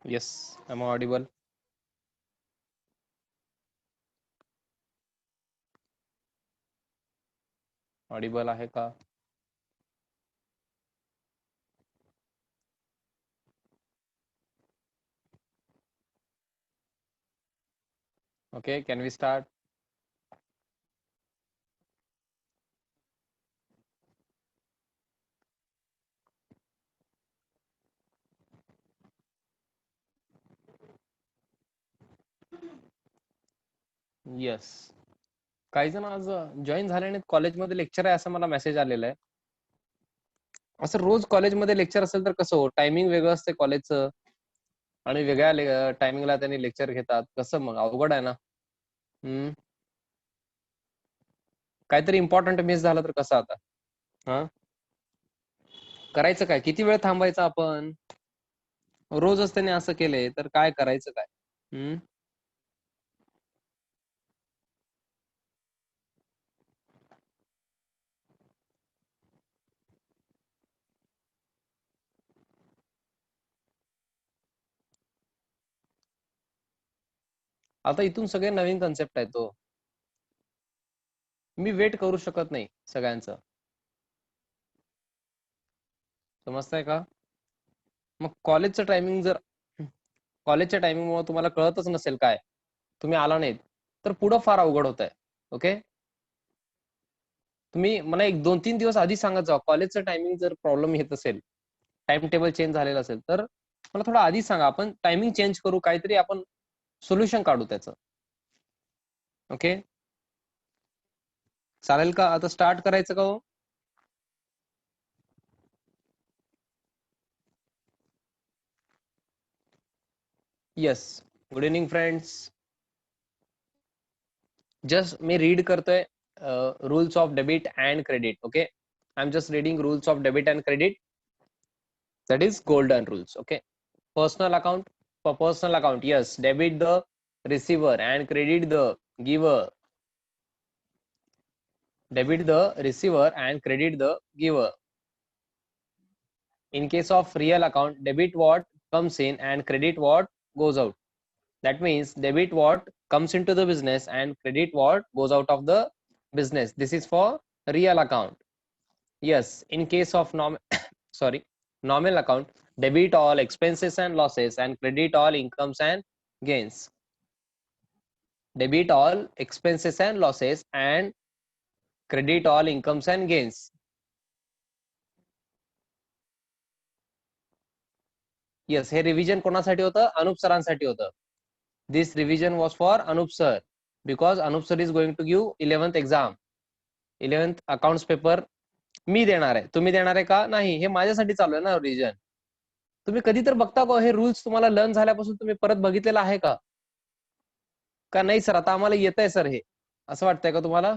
Yes, am I audible? Audible आहे का? Okay, can we start? Yes. काही जण आज जॉईन झाले नाहीत कॉलेजमध्ये लेक्चर आहे असं मला मेसेज आलेला आहे. असं रोज कॉलेजमध्ये लेक्चर असेल तर कसं हो? टायमिंग वेगळं असते कॉलेजचं आणि वेगळ्या टायमिंगला त्यांनी लेक्चर घेतात. कसं मग? अवघड आहे ना. हम्म. काहीतरी इम्पॉर्टंट मिस झालं तर कसं आता? हा, करायचं काय? किती वेळ थांबायचं आपण? रोजच त्यांनी असं केलंय तर काय करायचं काय? हम्म. आता इथून सगळे नवीन कन्सेप्ट आहे तो. मी वेट करू शकत नाही सगळ्यांचं. समजताय का? मग कॉलेजच्या टायमिंगमुळे तुम्हाला कळतच नसेल काय, तुम्ही आला नाहीत तर पुढं फार अवघड होत आहे. ओके, तुम्ही मला एक 2-3 दिवस आधी सांगत जा. कॉलेजचं टायमिंग जर प्रॉब्लेम येत असेल, टाइम टेबल चेंज झालेलं असेल तर मला थोडं आधी सांगा. आपण टायमिंग चेंज करू, काहीतरी आपण सोल्युशन काढू त्याचं. ओके, चालेल का? आता स्टार्ट करायचं का हो? Yes. Good evening friends. Just मी रीड करतोय rules of debit and credit. Okay, I am just reading rules of debit and credit. That is golden rules. Okay, personal account. For personal account, yes, debit the receiver and credit the giver. Debit the receiver and credit the giver. In case of real account, debit what comes in and credit what goes out. That means debit what comes into the business and credit what goes out of the business. This is for real account. Yes, in case of sorry, nominal account, debit all expenses and losses and credit all incomes and gains. Debit all expenses and losses and credit all incomes and gains. Yes, हे revision कोणासाठी होतं? अनुप सरांसाठी होतं. This revision was for Anup sir because Anup sir is going to give 11th exam. 11th accounts paper मी देणार आहे. तुम्ही देणार आहे का? नाही, हे माझ्यासाठी चालू आहे ना रिव्हिजन. तुम्ही कधी तर बघता का हे रूल्स? तुम्हाला लर्न झाल्यापासून तुम्ही परत बघितलेलं आहे का? का नाही सर आता आम्हाला येत आहे सर हे, असं वाटतंय का तुम्हाला?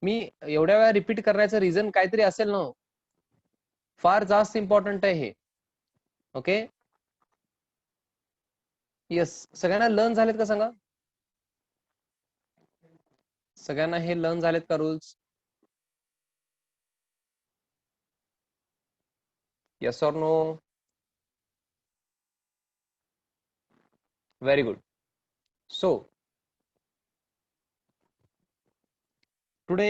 मी एवढ्या वेळा रिपीट करण्याचं रिझन काहीतरी असेल ना. फार जास्त इम्पॉर्टंट आहे हे. Okay, yes. सगळ्यांना लर्न झालेत का सांगा? सगळ्यांना हे लर्न झालेत का rules? Yes or no? Very good. So today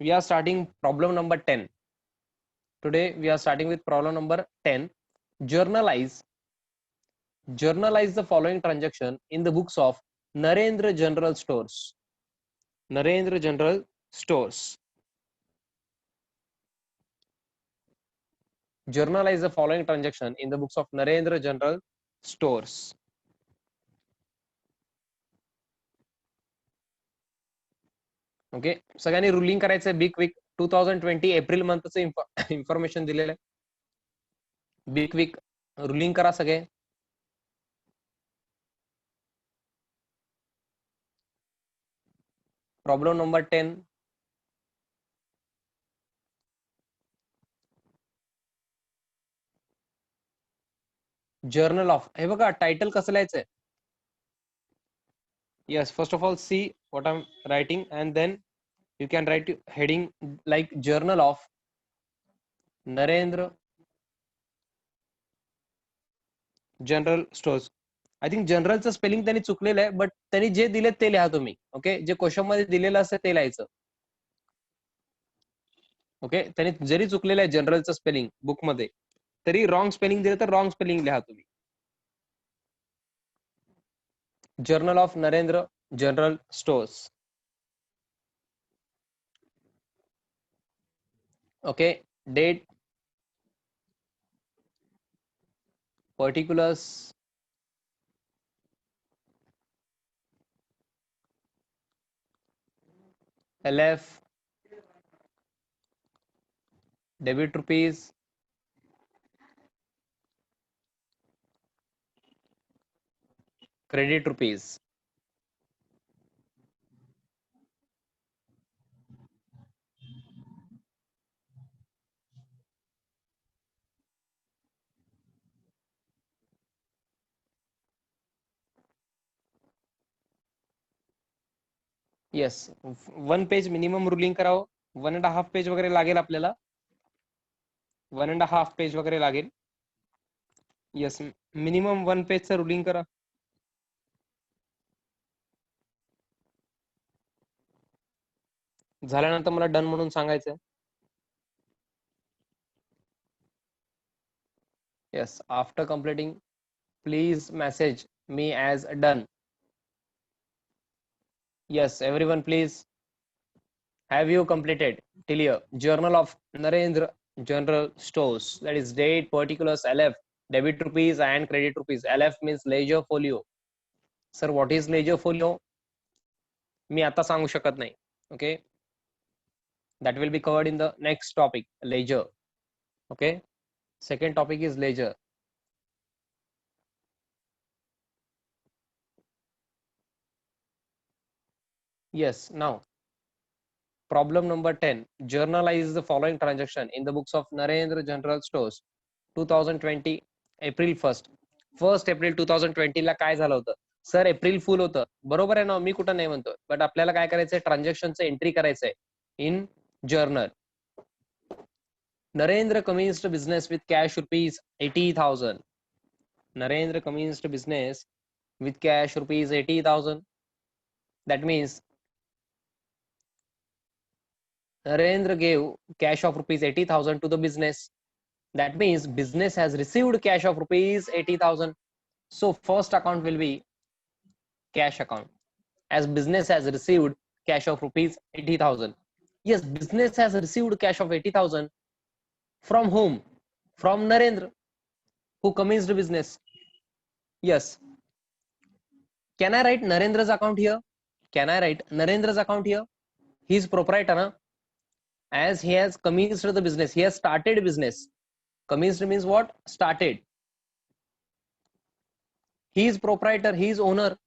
we are starting problem number 10. Today we are starting with problem number 10. Journalize the following transaction in the books of Narendra General Stores. Narendra General Stores. Journalize the following transaction in the books of Narendra General Stores. Okay, सगळ्यांनी ruling करायचंय. Big week 2020 April मंथचं information दिलेलं आहे. Big week ruling करा सगळे. Problem number 10. Journal of. हे बघा title कसं लिहायचंय. Yes, first of all see what I'm writing and then you can write heading like journal of Narendra general stores. I think जनरलचं स्पेलिंग त्यांनी चुकलेलं आहे, बट त्यांनी जे दिले ते लिहा तुम्ही. ओके, जे क्वेश्चन मध्ये दिलेलं असतं ते लिहायचं. ओके, त्यांनी जरी चुकलेलं आहे जनरलचं स्पेलिंग बुक मध्ये, तरी रॉंग स्पेलिंग दिलं तर रॉंग स्पेलिंग लिहा तुम्ही. Journal of Narendra general stores. Okay, date, particulars, LF, debit rupees, credit rupees. Yes, 1 page minimum ruling करावं. 1.5 पेज वगैरे लागेल आपल्याला. 1.5 पेज वगैरे लागेल. येस, मिनिमम 1 पेजचं रुलिंग करा. झाल्यानंतर मला डन म्हणून सांगायचं. Yes, after completing please message me as done. Yes, everyone please. Have you completed till here? Journal of Narendra General Stores. That is date, particulars, LF, debit rupees and credit rupees. LF means ledger folio. Sir, what is ledger folio? मी आता सांगू शकत नाही. Okay. That will be covered in the next topic, ledger. Okay. Second topic is ledger. Yes. Now, problem number 10. Journalize the following transaction in the books of Narendra General Stores. 2020 April 1st. 1 April 2020 ला काय झालं होतं? Sir, April fool होतं. बरोबर आहे ना, मी कुठं नाही म्हणतो. बट आपल्याला काय करायचंय, ट्रान्झॅक्शनचं एंट्री करायचंय in journal. Narendra commenced business with cash rupees 80,000. Narendra commenced business with cash rupees 80,000. That means Narendra gave cash of rupees 80,000 to the business. That means business has received cash of rupees 80,000. So first account will be cash account, as business has received cash of rupees 80,000. Yes, business has received cash of 80,000 from whom? From Narendra, who commenced business. Yes. Can I write Narendra's account here? Can I write Narendra's account here? He is proprietor, na? As he has commenced the business, he has started business. Commenced means what? Started. He is proprietor, he is owner.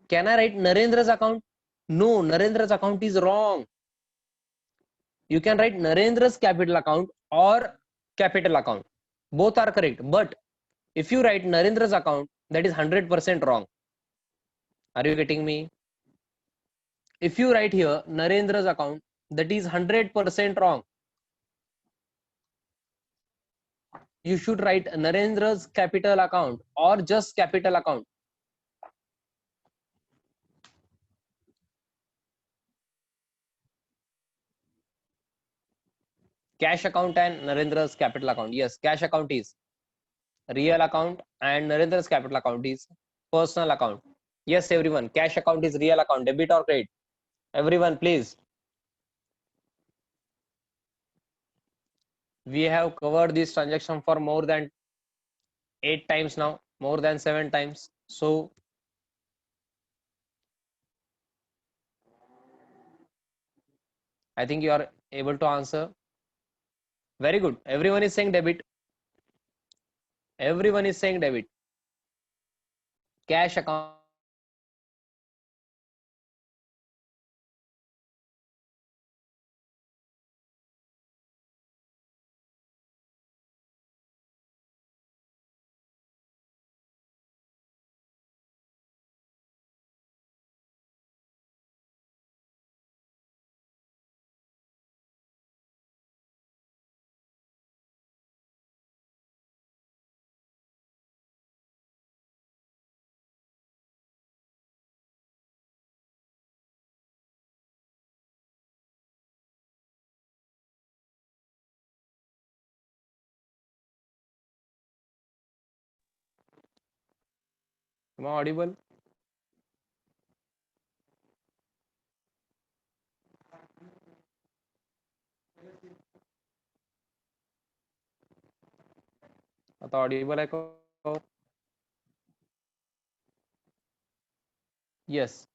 Can I write Narendra's account? No, Narendra's account is wrong. You can write Narendra's capital account or capital account. Both are correct. But if you write Narendra's account, that is 100% wrong. Are you getting me? If you write here Narendra's account, that is 100% wrong. You should write Narendra's capital account or just capital account. Cash account and Narendra's capital account. Yes, cash account is real account and Narendra's capital account is personal account. Yes, everyone, cash account is real account, debit or credit. Everyone, please. We have covered this transaction for more than 8 times now, more than 7 times. So I think you are able to answer. Very good. Everyone is saying debit. Everyone is saying debit. Cash account. Am I audible? आता Audible आहे का? Yes.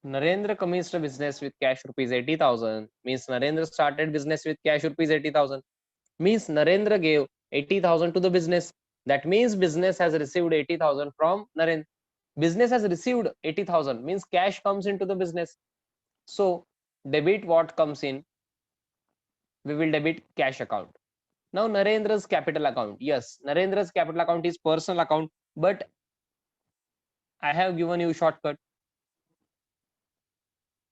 Narendra commenced a business with cash rupees 80,000. Means Narendra started business with cash rupees 80,000. Means Narendra gave 80,000 to the business. That means business has received 80,000 from Narendra. Business has received 80,000 means cash comes into the business. So debit what comes in, we will debit cash account. Now Narendra's capital account. Yes, Narendra's capital account is personal account, but I have given you shortcut.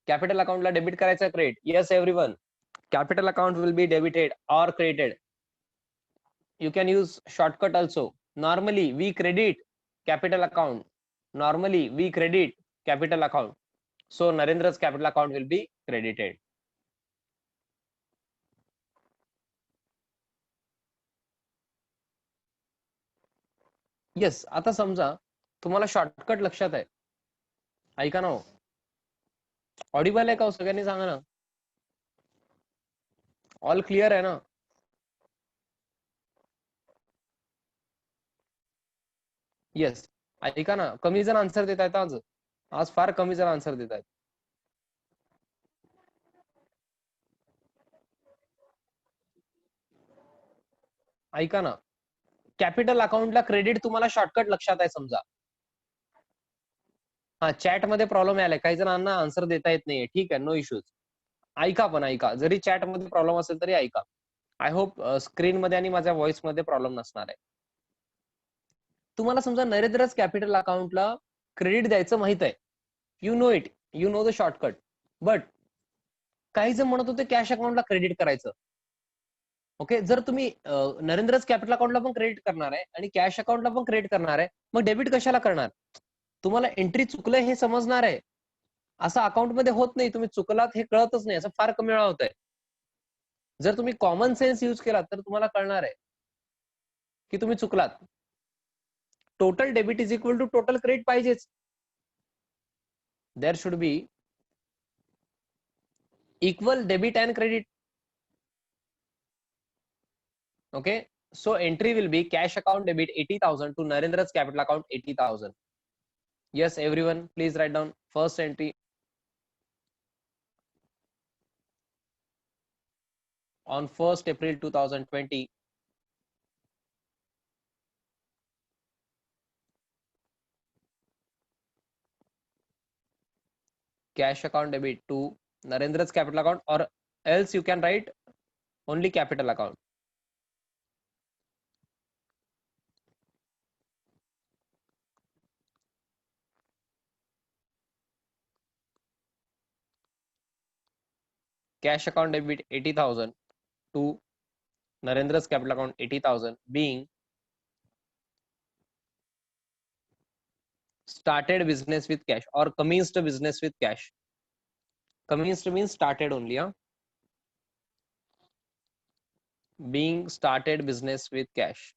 Capital account La debit करायचा credit. Yes everyone. Capital account will be debited or credited. You can use shortcut also. Normally we credit capital account. Normally we credit capital account. So Narendra's capital account will be credited. Yes, आता समजा तुम्हाला shortcut लक्षात आहे, ऐका ना हो. Audible आहे का हो? सगळ्यांनी सांगा ना. ऑल क्लिअर आहे ना? येस. ऐका ना, कमी जण आन्सर देत आहेत आज. आज फार कमी जण आन्सर देत आहेत. ऐका ना, कॅपिटल अकाउंटला क्रेडिट तुम्हाला शॉर्टकट लक्षात आहे समजा. हा, चॅट मध्ये प्रॉब्लेम आलाय, काही जणांना आन्सर देता येत नाहीये. ठीक आहे, नो इश्यूज. ऐका, पण ऐका, जरी चॅट मध्ये प्रॉब्लेम असेल तरी ऐका. आय होप स्क्रीन मध्ये आणि माझ्या व्हॉइस मध्ये प्रॉब्लेम नसणार आहे. तुम्हाला समजा नरेंद्रच कॅपिटल अकाउंटला क्रेडिट द्यायचं माहित आहे. You know it, you know the shortcut. But काही जण म्हणत होते कॅश अकाउंटला क्रेडिट करायचं. ओके, जर तुम्ही नरेंद्रच कॅपिटल अकाउंटला पण क्रेडिट करणार आहे आणि कॅश अकाउंटला पण क्रेडिट करणार आहे, मग डेबिट कशाला करणार? तुम्हाला एंट्री चुकलंय हे समजणार आहे. असं अकाउंट मध्ये होत नाही, तुम्ही चुकलात हे कळतच नाही. असं फार कमी वेळा होत आहे. जर तुम्ही कॉमन सेन्स यूज केला तर तुम्हाला कळणार आहे की तुम्ही चुकलात. Total debit is equal to total credit पाहिजेच. There should be equal debit and credit. Okay, so entry will be cash account debit 80,000 to Narendra's capital account 80,000. Yes everyone, please write down first entry. On 1st April 2020, cash account debit to Narendra's capital account, or else you can write only capital account. Cash account debit 80,000 to Narendra's capital account 80,000 being started business with cash or commenced business with cash. Commenced means started only, huh? Being started business with cash.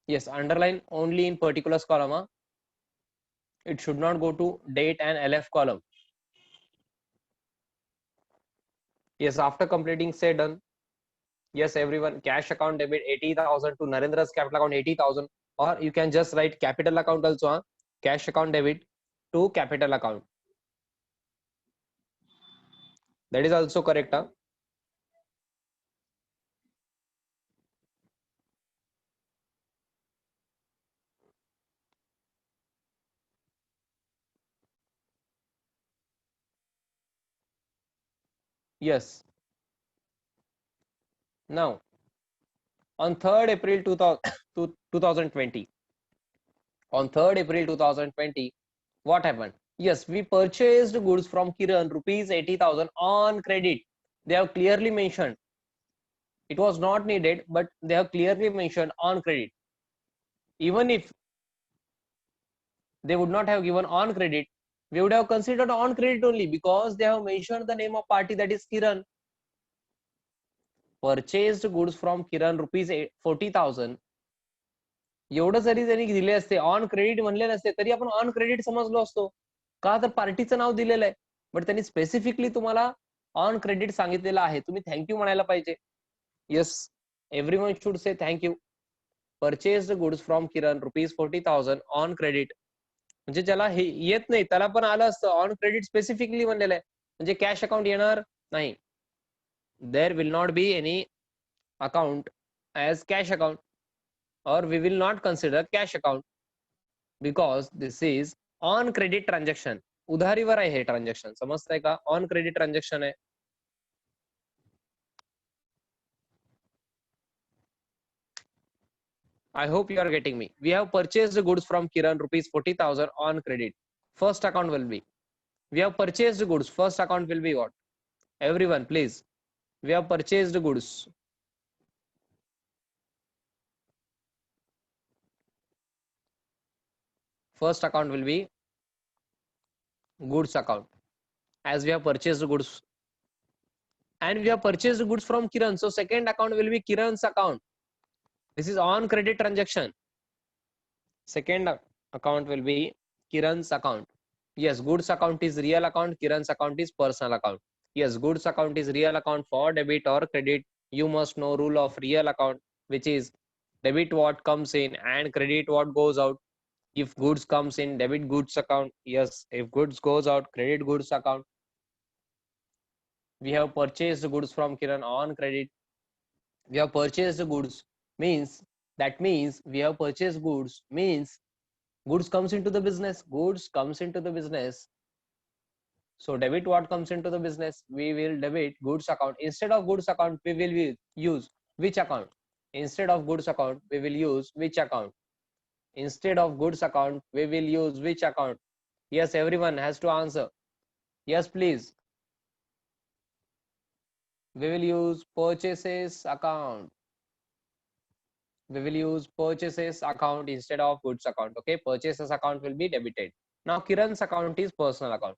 Yes, underline only in particulars column, huh? It should not go to date and LF column. Yes, after completing say done. Yes everyone, cash account debit 80,000 to Narendra's capital account 80,000, or you can just write capital account also, huh? Cash account debit to capital account. That is also correct, huh? Yes. Now on 3rd April 2020, on 3rd April 2020, what happened? Yes, we purchased goods from Kiran rupees 80,000 on credit. They have clearly mentioned. It was not needed, but they have clearly mentioned on credit. Even if they would not have given on credit, we would have considered on credit only, because they have mentioned the name of party, that is Kiran. Purchased goods from Kiran rupees 40,000. एवढं जरी त्यांनी दिले असते, on credit म्हणले नसते तरी आपण on credit समजलो असतो. का तर पार्टीचं नाव दिलेलं आहे. बट त्यांनी स्पेसिफिकली तुम्हाला ऑन क्रेडिट सांगितलेलं आहे. तुम्ही थँक्यू म्हणायला पाहिजे. Yes, everyone should say thank you. Purchased goods from Kiran rupees 40,000 on credit. म्हणजे ज्याला हे येत नाही त्याला पण आलं असतं. ऑन क्रेडिट स्पेसिफिकली म्हणलेलं आहे, म्हणजे कॅश अकाउंट येणार नाही. There will not be any account as cash account, or we will not consider cash account because this is on credit transaction. उधारीवर आहे हे ट्रान्झॅक्शन. समजतंय का? ऑन क्रेडिट ट्रान्झॅक्शन आहे. I hope you are getting me. We have purchased goods from Kiran rupees 40,000 on credit. First account will be, we have purchased goods. First account will be what? Everyone, please. We have purchased goods. First account will be goods account, as we have purchased goods and we have purchased goods from Kiran. So second account will be Kiran's account. This is on credit transaction. Second account will be Kiran's account. Yes, goods account is real account, Kiran's account is personal account. Yes, goods account is real account for debit or credit. You must know rule of real account, which is debit what comes in and credit what goes out. If goods comes in, debit goods account. Yes, if goods goes out, credit goods account. We have purchased goods from Kiran on credit. We have purchased goods means, that means we have purchased goods means goods comes into the business. Goods comes into the business. So debit what comes into the business? We will debit goods account. Instead of goods account, we will use which account? Instead of goods account, we will use which account? Instead of goods account, we will use which account? Yes, everyone has to answer. Yes, please. We will use purchases account. We will use purchases account instead of goods account. Okay, purchases account will be debited. Now Kiran's account is personal account.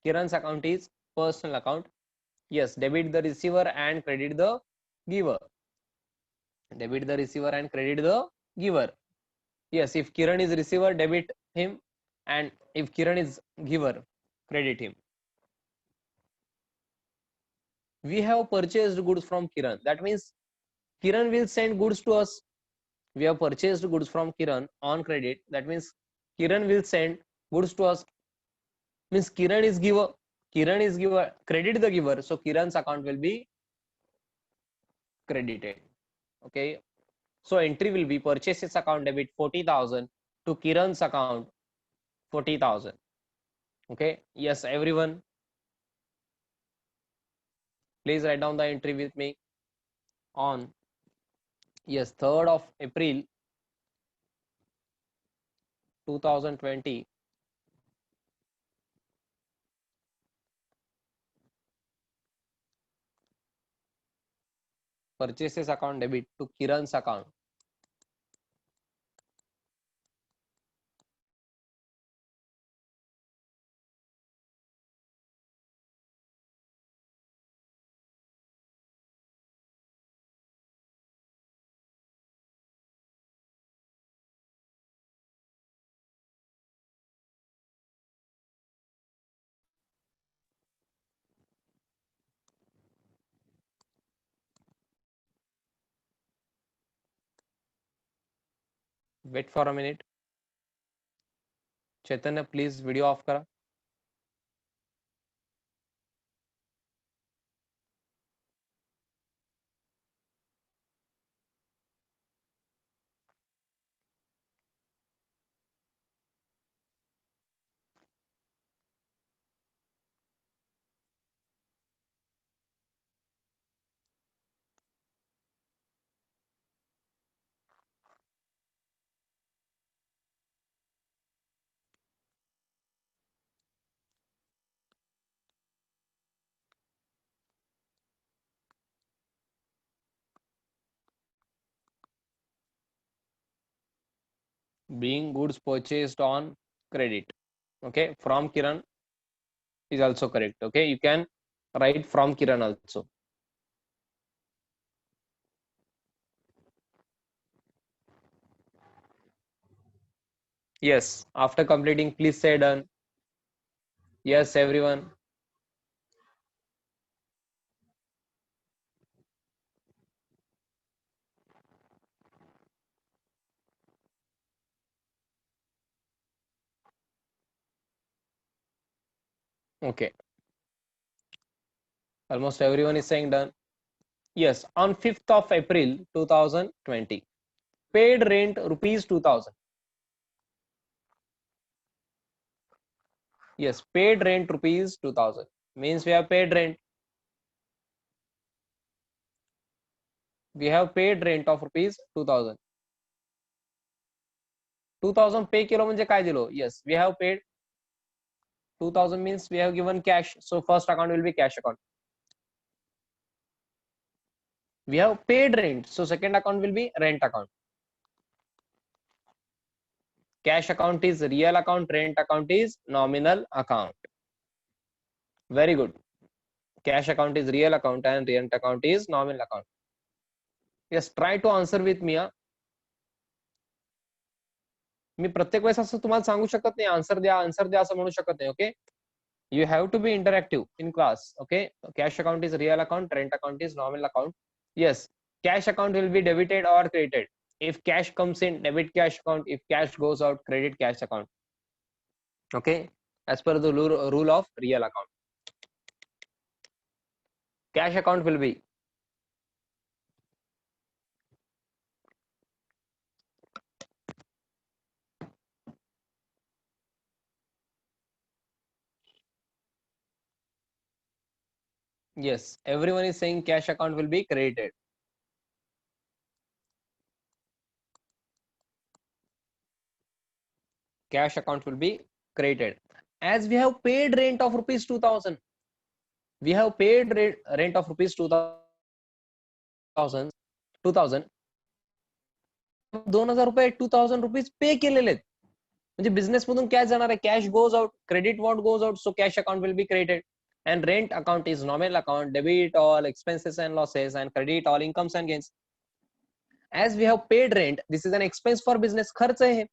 Kiran's account is personal account. Yes, debit the receiver and credit the giver. Debit the receiver and credit the giver. Yes, if Kiran is receiver, debit him, and if Kiran is giver, credit him. We have purchased goods from Kiran. That means Kiran will send goods to us. We have purchased goods from Kiran on credit. That means Kiran will send goods to us. Means Kiran is giver. Kiran is giver. Credit the giver. So Kiran's account will be credited. Okay. So entry will be purchases account debit 40,000 to Kiran's account 40,000. Okay. Yes, everyone. Please write down the entry with me. On, yes, 3rd of April 2020. Purchases account debit to Kiran's account. Wait for a minute. Chaitanya, please video off करा. Being goods purchased on credit. Okay, from Kiran is also correct. Okay, you can write from Kiran also. Yes, after completing please say done. Yes everyone. Okay, almost everyone is saying done. Yes, on 5th of April 2020, paid rent rupees 2000. Yes, paid rent rupees 2000 means we have paid rent. We have paid rent of rupees 2000. 2000 पे केलो म्हणजे काय दिलो? Yes, we have paid 2000 means we have given cash. So first account will be cash account. We have paid rent. So second account will be rent account. Cash account is real account, rent account is nominal account. Very good. Cash account is real account and rent account is nominal account. Yes, try to answer with me. मी प्रत्येक वेळेस असं तुम्हाला सांगू शकत नाही answer द्या असं म्हणू शकत नाही. Okay, you have to be interactive in class. Okay, cash account is real account, rent account is nominal account. Yes, cash account will be debited or credited. If cash comes in, debit cash account. If cash goes out, credit cash account. Okay, as per the rule of real account, cash account will be yes. Everyone is saying cash account will be credited. Cash account will be credited as we have paid rent of rupees 2000. We have paid rent of rupees 2000. 2000 रुपये 2000 rupees पे केलेले आहेत म्हणजे business मधून cash जाणार आहे. Cash goes out, credit what goes out, so cash account will be credited. And rent account is nominal account, debit all expenses and losses and credit all incomes and gains. As we have paid rent, this is an expense for business. खर्च आहे हे,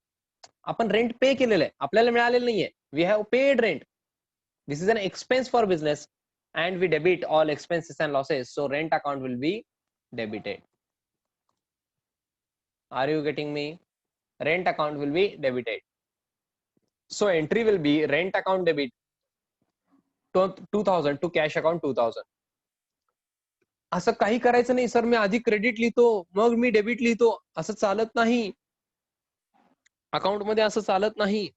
आपण rent पे केलेलं आहे, आपल्याला मिळालेलं नाहीये. We have paid rent. This is an expense for business and we debit all expenses and losses, so rent account will be debited. Are you getting me? Rent account will be debited. So entry will be rent account debit 2000 to cash account 2000. असं काही करायचं नाही sir, मी आधी credit लिहितो मग मी debit लिहितो, असं चालत नाही. अकाउंट मध्ये असं चालत नाही.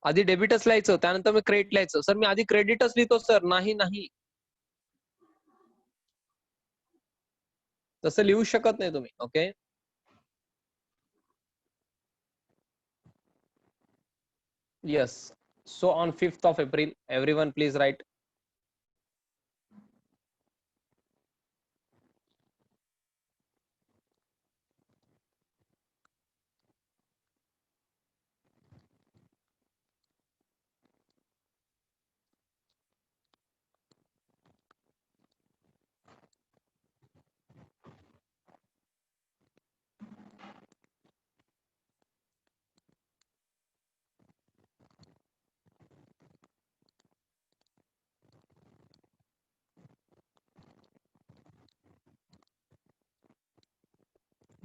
आधी डेबिटच लिहायचं त्यानंतर मी क्रेडिट लिहायचं. सर मी आधी क्रेडिटच लिहितो सर, नाही नाही, तसं लिहू शकत नाही तुम्ही. Okay, yes. So on 5th of April, everyone please write.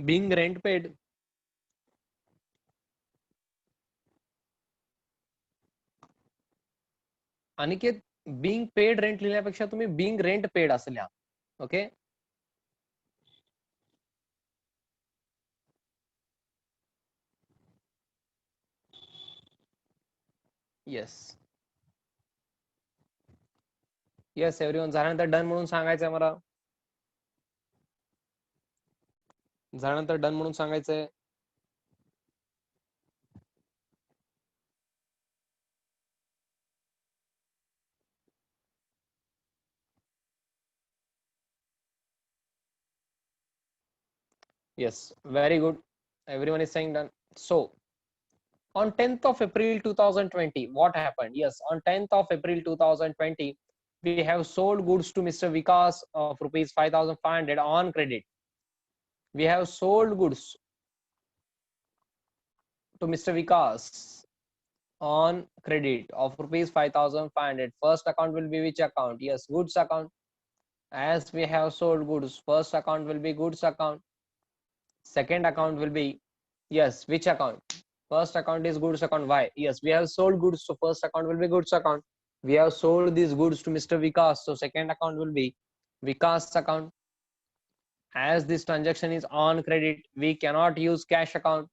Being rent paid. Aniket, being paid rent लिहिण्यापेक्षा तुम्ही बिंग रेंट पेड असं लिहा. Okay, yes yes everyone. झाल्यानंतर डन म्हणून सांगायचंय मला. झाल्यानंतर डन म्हणून सांगायचंय. Yes, very good. Everyone is saying done. So on 10th of April 2020, what happened? Yes, on 10th of April 2020, we have sold goods to Mr. Vikas of rupees 5500 on credit. We have sold goods to Mr. Vikas on credit of rupees 5,500. First account will be which account? Yes, goods account. As we have sold goods, first account will be goods account. Second account will be, yes, which account? First account is goods account. Why? Yes, we have sold goods, so first account will be goods account. We have sold these goods to Mr. Vikas, so second account will be Vikas account. As this transaction is on credit, we cannot use cash account,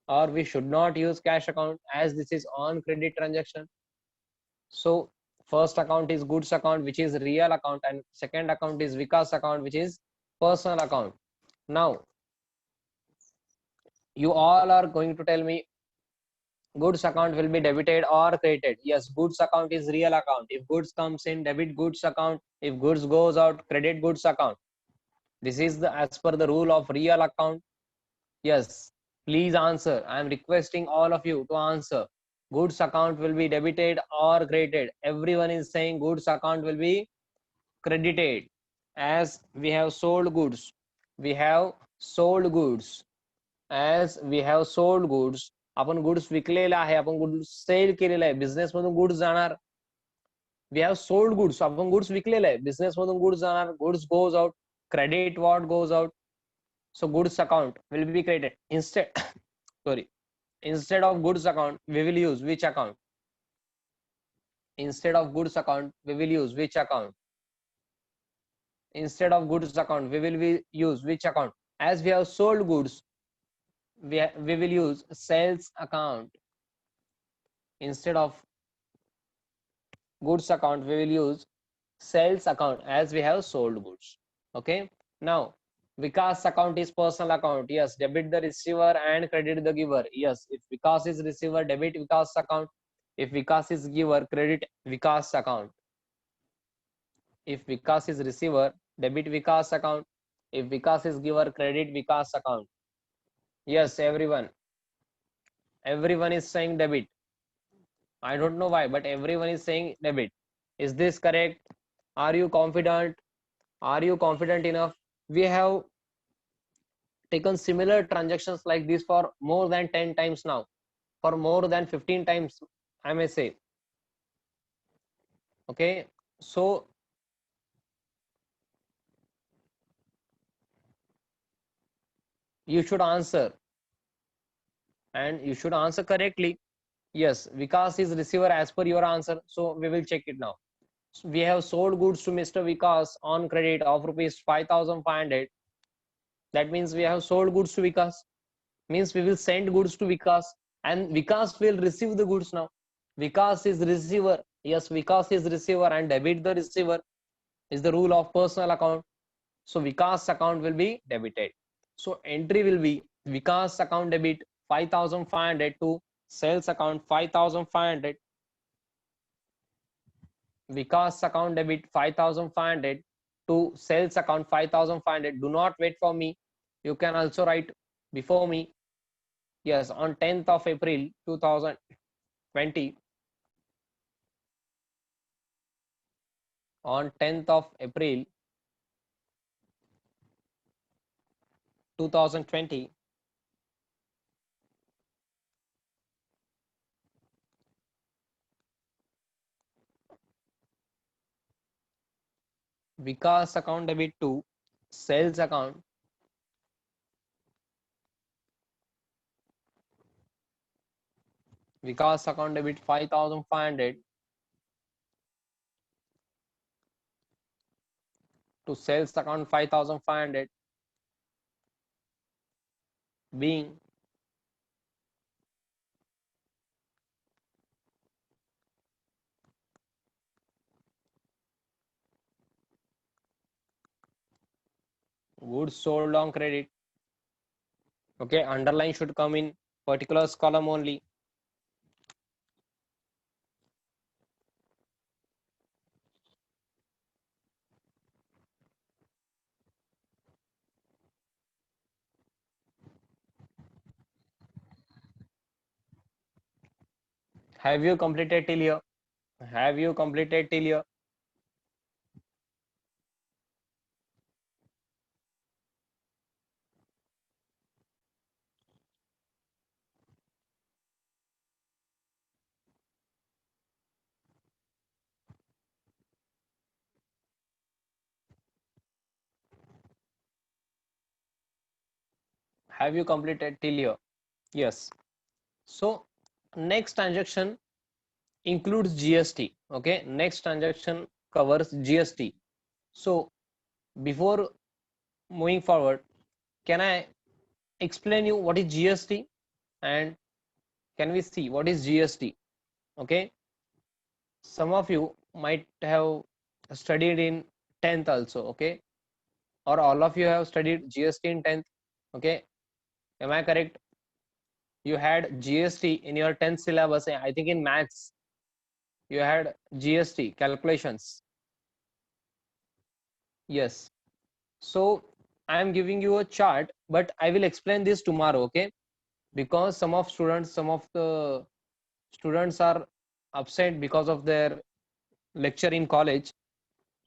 or we should not use cash account as this is on credit transaction. So first account is goods account, which is real account, and second account is Vikas account, which is personal account. Now you all are going to tell me goods account will be debited or credited. Yes, goods account is real account. If goods comes in, debit goods account. If goods goes out, credit goods account. This is the as per the rule of real account. Yes, please answer. I am requesting all of you to answer. Goods account will be debited or credited. Everyone is saying goods account will be credited, as we have sold goods. We have sold goods. As we have sold goods, आपण goods विकलेले आहे, आपण goods sale केलेले आहे, business मधून goods जाणार. We have sold goods, आपण goods विकलेले आहे, business मधून गुड्स जाणार, goods goes out, credit what goes out. So goods account will be created instead. Sorry, instead of goods account we will use which account? Instead of goods account we will use which account? Instead of goods account we will use which account? As we have sold goods, we will use sales account. Instead of goods account we will use sales account, as we have sold goods. Okay, now Vikas account is personal account. Yes, debit the receiver and credit the giver. Yes, if Vikas is receiver, debit Vikas account. If Vikas is giver, credit Vikas account. If Vikas is receiver, debit Vikas account. If Vikas is giver, credit Vikas account. Yes, everyone is saying debit. I don't know why, but everyone is saying debit. Is this correct? Are you confident? Are you confident enough? We have taken similar transactions like this for more than 10 times now, for more than 15 times, I may say. Okay, so you should answer, and you should answer correctly. Yes, Vikas is receiver as per your answer, so we will check it now. So we have sold goods to Mr. Vikas on credit of rupees 5,500. That means we have sold goods to Vikas, means we will send goods to Vikas, and Vikas will receive the goods now. Vikas is receiver. Yes, Vikas is receiver, and debit the receiver is the rule of personal account. So Vikas account will be debited. So entry will be Vikas account debit 5,500 to sales account 5,500. Vikas account debit 5,500 to sales account 5,500. Do not wait for me. You can also write before me. Yes, on 10th of April 2020. On 10th of April 2020, Vikas account debit to sales account Vikas account debit 5,500 to sales account 5,500, being goods sold on credit. Okay, underline should come in particulars column only. Have you completed till here? Have you completed till here? Have you completed till here? Yes. So next transaction includes GST. Okay, next transaction covers GST. So before moving forward, can I explain you what is GST and can we see what is GST? Okay, some of you might have studied in 10th also. Okay, or all of you have studied GST in 10th. Okay, am I correct? You had GST in your 10th syllabus. I think in maths you had GST calculations. Yes. So I am giving you a chart, but I will explain this tomorrow. Okay, because some of the students are absent because of their lecture in college.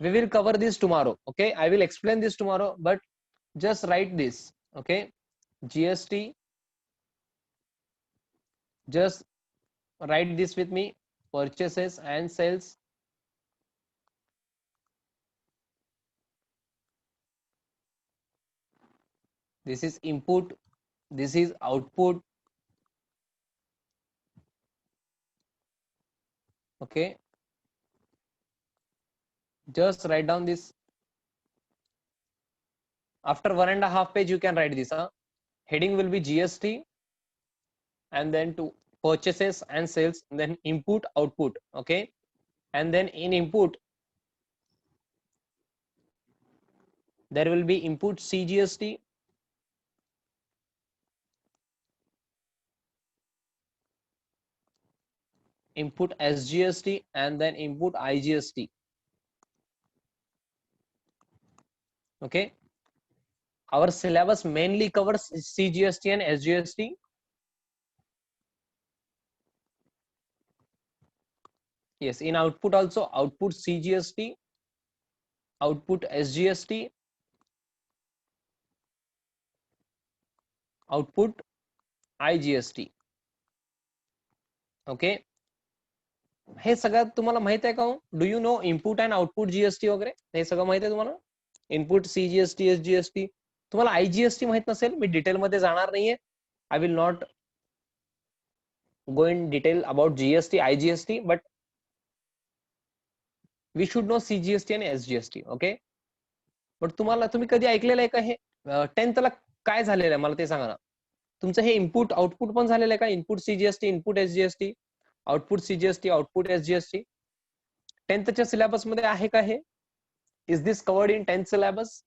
We will cover this tomorrow. Okay, I will explain this tomorrow, but just write this. Okay, GST, just write this with me: purchases and sales, this is input, this is output. Okay, just write down this. After 1.5 page you can write this. Heading will be GST, and then to purchases and sales, and then input output. Okay, and then in input there will be input CGST, input SGST, and then input IGST. Okay, our syllabus mainly covers CGST and SGST. Yes, in output also, output CGST, output SGST, output IGST. Okay, हे सगळं तुम्हाला माहित आहे का? Do you know input and output GST वगैरे हे सगळं माहित आहे तुम्हाला? Input CGST, SGST. तुम्हाला आयजीएसटी माहित नसेल, मी डिटेल मध्ये जाणार नाहीये. I will not go in detail about GST, IGST, but we should know CGST आणि एसजीएसटी. ओके, बट तुम्ही कधी ऐकलेलं आहे का हे? 10th ला काय झालेलं आहे मला ते सांगा ना. तुमचं हे इनपुट आउटपुट पण झालेलं आहे का? Input CGST, input SGST, output CGST, output SGST 10th syllabus मध्ये आहे का हे? Is this covered in 10th syllabus?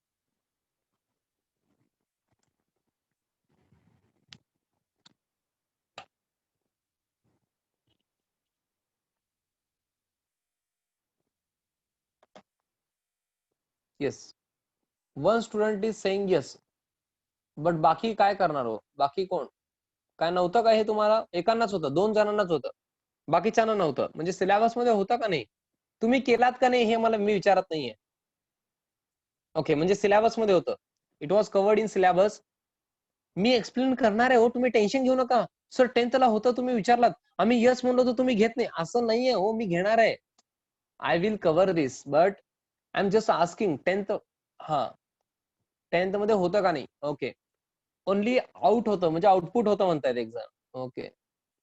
Yes, one student is saying yes, but बाकी काय करणार हो? बाकी कोण? काय नव्हतं का हे तुम्हाला? एकांनाच होतं, 2 जणांनाच होतं, बाकीच्यांना नव्हतं. म्हणजे सिलेबस मध्ये होतं का नाही? तुम्ही केलात का नाही हे मला मी विचारत नाहीये. ओके, म्हणजे सिलेबस मध्ये होतं, it was covered in syllabus. Me explain करणार आहे हो, तुम्ही टेन्शन घेऊ नका. सर 10th ला होतं, तुम्ही विचारलात, आम्ही यस म्हणलो तर तुम्ही घेत नाही, असं नाहीये हो. मी घेणार आहे, I will cover this, but I am just asking 10th. हा, 10th मध्ये होतं का नाही? ओके, ओनली आउट होतं म्हणजे आउटपुट होतं म्हणतायत एक्झाम. ओके,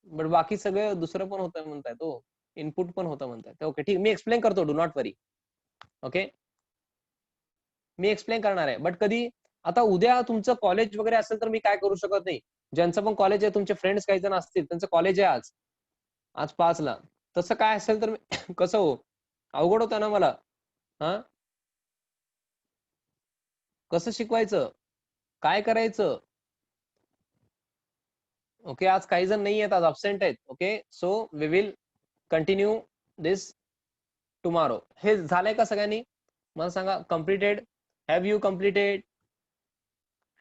बट बाकी सगळं दुसरं पण होतं म्हणतायत. हो, इनपुट पण होतं म्हणतायत. ओके, ठीक, मी एक्सप्लेन करतो, do not worry. Okay, me explain करणार आहे, बट कधी? आता उद्या तुमचं कॉलेज वगैरे असेल तर मी काय करू शकत नाही. ज्यांचं पण कॉलेज आहे, तुमचे फ्रेंड्स काही जण असतील, त्यांचं कॉलेज आहे आज आज 5ला, तसं काय असेल तर कसं हो? अवघड होतं ना मला. हा, कसं शिकवायचं, काय करायचं? ओके, आज काही जण नाही आहेत, आज अब्सेंट आहेत. Okay, so we will continue this tomorrow. हे झालंय का सगळ्यांनी? मला सांगा, completed? Have you completed?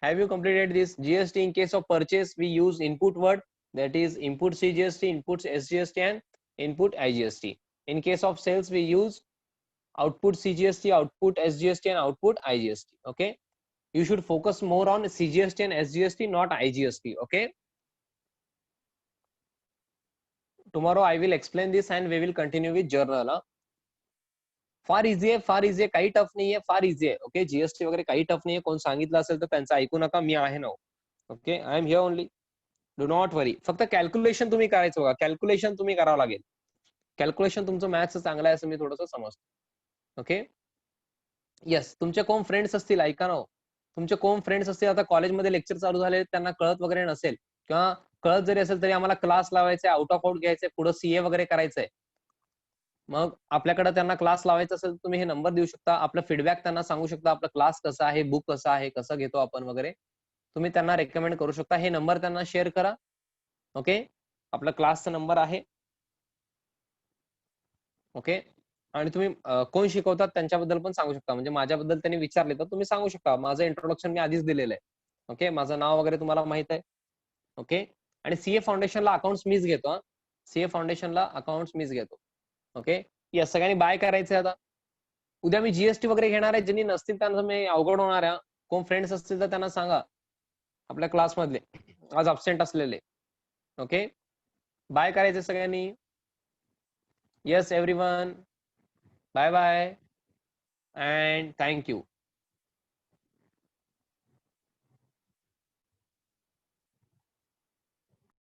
Have you completed this? GST, in case of purchase we use input word, that is input CGST, input SGST, and input IGST. In case of sales we use output CGST, output SGST, and output IGST. Okay, you should focus more on CGST and SGST, not IGST. Okay, tomorrow I will explain this and we will continue with journal. Far easy आहे, फार easy आहे, काही tough नाहीये, फार easy आहे. Okay, GST वगैरे काही tough नाहीये. कोण सांगितलं असेल तर त्यांचं ऐकू नका, मी आहे ना. Okay, I am here only, do not worry. फक्त कॅल्क्युलेशन तुम्ही करायचं बघा, कॅल्क्युलेशन तुम्ही करावं लागेल. कॅल्क्युलेशन तुमचं मॅथ्स चांगलं आहे असं मी थोडंसं समजतो. Okay, yes. तुमचे कोण फ्रेंड्स असतील, ऐका ना, तुमचे कोण फ्रेंड्स असतील, आता कॉलेजमध्ये लेक्चर चालू झाले, त्यांना कळत वगैरे नसेल, किंवा कळत जरी असेल तरी आम्हाला क्लास लावायचे, आउट ऑफ आउट घ्यायचे, पुढे सीए वगैरे करायचंय, मग आपल्याकडे त्यांना क्लास लावायचा असेल, तुम्ही हे नंबर देऊ शकता, आपलं फीडबॅक त्यांना सांगू शकता, आपला क्लास कसा आहे, बुक कसं आहे, कसं घेतो आपण वगैरे, तुम्ही त्यांना रेकमेंड करू शकता. हे नंबर त्यांना शेअर करा. ओके, आपला क्लासचा नंबर आहे. ओके, आणि तुम्ही कोण शिकवतात त्यांच्याबद्दल पण सांगू शकता. म्हणजे माझ्याबद्दल त्यांनी विचारले तर तुम्ही सांगू शकता, माझं इंट्रोडक्शन मी आधीच दिलेलं आहे. ओके, माझं नाव वगैरे तुम्हाला माहित आहे. ओके, आणि सीए फाउंडेशनला अकाउंट्स मीच घेतो. सीए फाउंडेशनला अकाउंट्स मीच घेतो. ओके, या सगळ्यांनी बाय करायचंय. आता उद्या मी जीएसटी वगैरे घेणार आहे, ज्यांनी नसतील त्यांना मी अवघड होणार आहे. कोण फ्रेंड्स असतील तर त्यांना सांगा, आपल्या क्लासमधले आज अब्सेंट असलेले. ओके, बाय करायचे सगळ्यांनी. Yes everyone, bye bye and thank you.